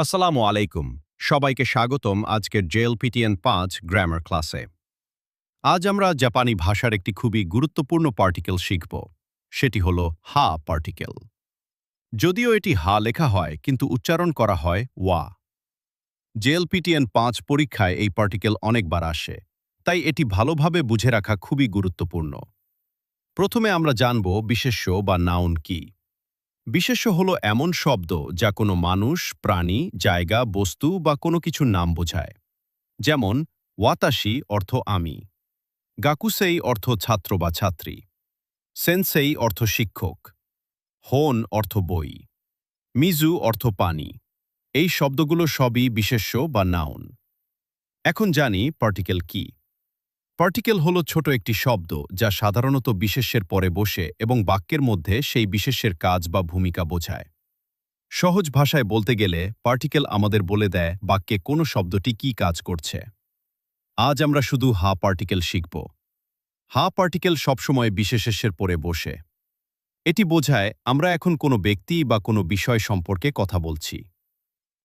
আসসালামু আলাইকুম, সবাইকে স্বাগতম আজকের জেএলপিটিএন ৫ গ্রামার ক্লাসে। আজ আমরা জাপানি ভাষার একটি খুবই গুরুত্বপূর্ণ পার্টিকেল শিখব। সেটি হলো হা পার্টিকেল। যদিও এটি হা লেখা হয় কিন্তু উচ্চারণ করা হয় ওয়া। জেএলপিটিএন ৫ পরীক্ষায় এই পার্টিকেল অনেকবার আসে, তাই এটি ভালোভাবে বুঝে রাখা খুবই গুরুত্বপূর্ণ। প্রথমে আমরা জানব বিশেষ্য বা নাউন কি। বিশেষ্য হলো এমন শব্দ যা কোনো মানুষ, প্রাণী, জায়গা, বস্তু বা কোনো কিছুর নাম বোঝায়। যেমন ওয়াতাশি অর্থ আমি, গাকুসেই অর্থ ছাত্র বা ছাত্রী, সেনসেই অর্থ শিক্ষক, হোন অর্থ বই, মিজু অর্থ পানি। এই শব্দগুলো সবই বিশেষ্য বা নাউন। এখন জানি পার্টিকেল কি। পার্টিকেল হলো ছোট একটি শব্দ যা সাধারণত বিশেষ্যের পরে বসে এবং বাক্যের মধ্যে সেই বিশেষ্যের কাজ বা ভূমিকা বোঝায়। সহজ ভাষায় বলতে গেলে পার্টিকেল আমাদের বলে দেয় বাক্যে কোনো শব্দটি কী কাজ করছে। আজ আমরা শুধু হা পার্টিকেল শিখব। হা পার্টিকেল সবসময় বিশেষ্যের পরে বসে। এটি বোঝায় আমরা এখন কোনো ব্যক্তি বা কোনো বিষয় সম্পর্কে কথা বলছি।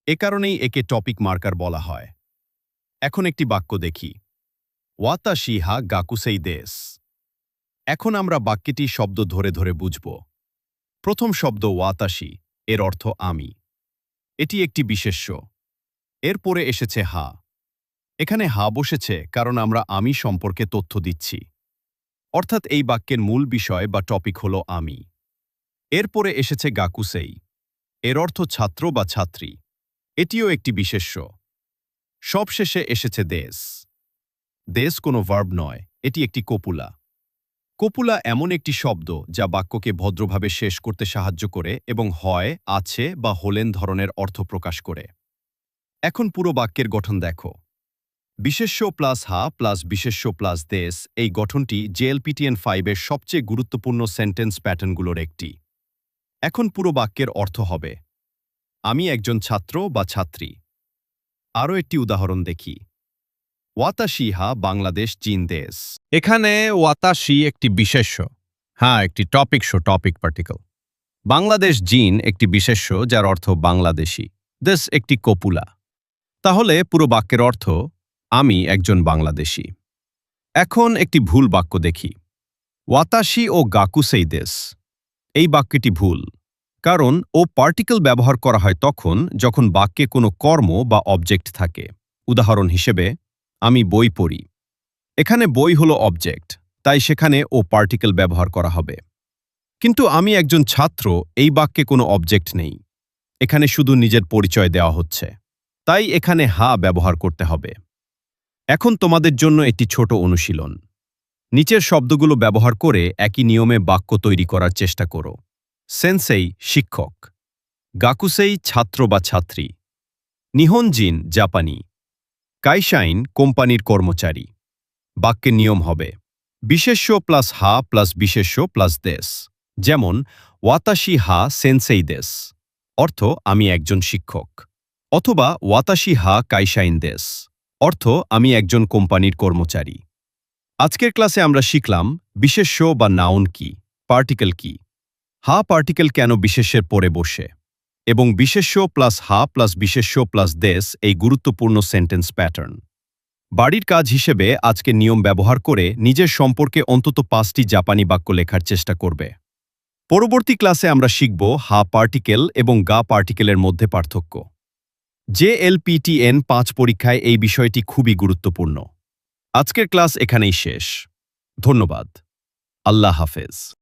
এ কারণেই একে টপিক মার্কার বলা হয়। এখন একটি বাক্য দেখি। ওয়াতাশি হা গাকুসেই দেস। এখন আমরা বাক্যটি শব্দ ধরে ধরে বুঝব। প্রথম শব্দ ওয়াতাশি, এর অর্থ আমি। এটি একটি বিশেষ্য। এরপরে এসেছে হা। এখানে হা বসেছে কারণ আমরা আমি সম্পর্কে তথ্য দিচ্ছি। অর্থাৎ এই বাক্যের মূল বিষয় বা টপিক হল আমি। এরপরে এসেছে গাকুসেই। এর অর্থ ছাত্র বা ছাত্রী। এটিও একটি বিশেষ্য। সবশেষে এসেছে দেশ। দেশ কোনো ভার্ব নয়, এটি একটি কপুলা। কপুলা এমন একটি শব্দ যা বাক্যকে ভদ্রভাবে শেষ করতে সাহায্য করে এবং হয়, আছে বা হলেন ধরনের অর্থ প্রকাশ করে। এখন পুরো বাক্যের গঠন দেখো। বিশেষ্য প্লাস হা প্লাস বিশেষ্য প্লাস দেশ, এই গঠনটি জেএলপিটিএন ৫-এর সবচেয়ে গুরুত্বপূর্ণ সেন্টেন্স প্যাটার্নগুলোর একটি। এখন পুরো বাক্যের অর্থ হবে আমি একজন ছাত্র বা ছাত্রী। আরও একটি উদাহরণ দেখি। ওয়াতাশি হা বাংলাদেশ চীন দেশ। এখানে ওয়াতাশি একটি বিশেষ্য। হ্যাঁ, একটি টপিক পার্টিকেল। বাংলাদেশ জিন একটি বিশেষ্য যার অর্থ বাংলাদেশি। দেশ একটি কপুলা। তাহলে পুরো বাক্যের অর্থ আমি একজন বাংলাদেশি। এখন একটি ভুল বাক্য দেখি। ওয়াতাশি ও গাকুসেই দেশ। এই বাক্যটি ভুল, কারণ ও পার্টিকেল ব্যবহার করা হয় তখন যখন বাক্যে কোনো কর্ম বা অবজেক্ট থাকে। উদাহরণ হিসেবে, আমি বই পড়ি। এখানে বই হলো অবজেক্ট, তাই সেখানে ও পার্টিকেল ব্যবহার করা হবে। কিন্তু আমি একজন ছাত্র, এই বাক্যে কোনো অবজেক্ট নেই। এখানে শুধু নিজের পরিচয় দেওয়া হচ্ছে, তাই এখানে হা ব্যবহার করতে হবে। এখন তোমাদের জন্য একটি ছোট অনুশীলন। নিচের শব্দগুলো ব্যবহার করে একই নিয়মে বাক্য তৈরি করার চেষ্টা করো। সেনসেই শিক্ষক, গাকুসেই ছাত্র বা ছাত্রী, নিহনজিন জাপানি, কাইশাইন কোম্পানির কর্মচারী। বাক্যের নিয়ম হবে বিশেষ্য প্লাস হা প্লাস বিশেষ্য প্লাস দেশ। যেমন ওয়াতাশি হা সেনসেই দেশ, অর্থ আমি একজন শিক্ষক। অথবা ওয়াতাশি হা কাইশাইন দেশ, অর্থ আমি একজন কোম্পানির কর্মচারী। আজকের ক্লাসে আমরা শিখলাম বিশেষ্য বা নাউন কি, পার্টিকেল কি, হা পার্টিকেল কেন বিশেষ্যের পরে বসে, এবং বিশেষ্য প্লাস হা প্লাস বিশেষ্য প্লাস দেশ এই গুরুত্বপূর্ণ সেন্টেন্স প্যাটার্ন। বাড়ির কাজ হিসেবে আজকের নিয়ম ব্যবহার করে নিজের সম্পর্কে অন্তত ৫টি জাপানি বাক্য লেখার চেষ্টা করবে। পরবর্তী ক্লাসে আমরা শিখব হা পার্টিকেল এবং গা পার্টিকেলের মধ্যে পার্থক্য। জেএলপিটিএন ৫ পরীক্ষায় এই বিষয়টি খুবই গুরুত্বপূর্ণ। আজকের ক্লাস এখানেই শেষ। ধন্যবাদ। আল্লাহ হাফেজ।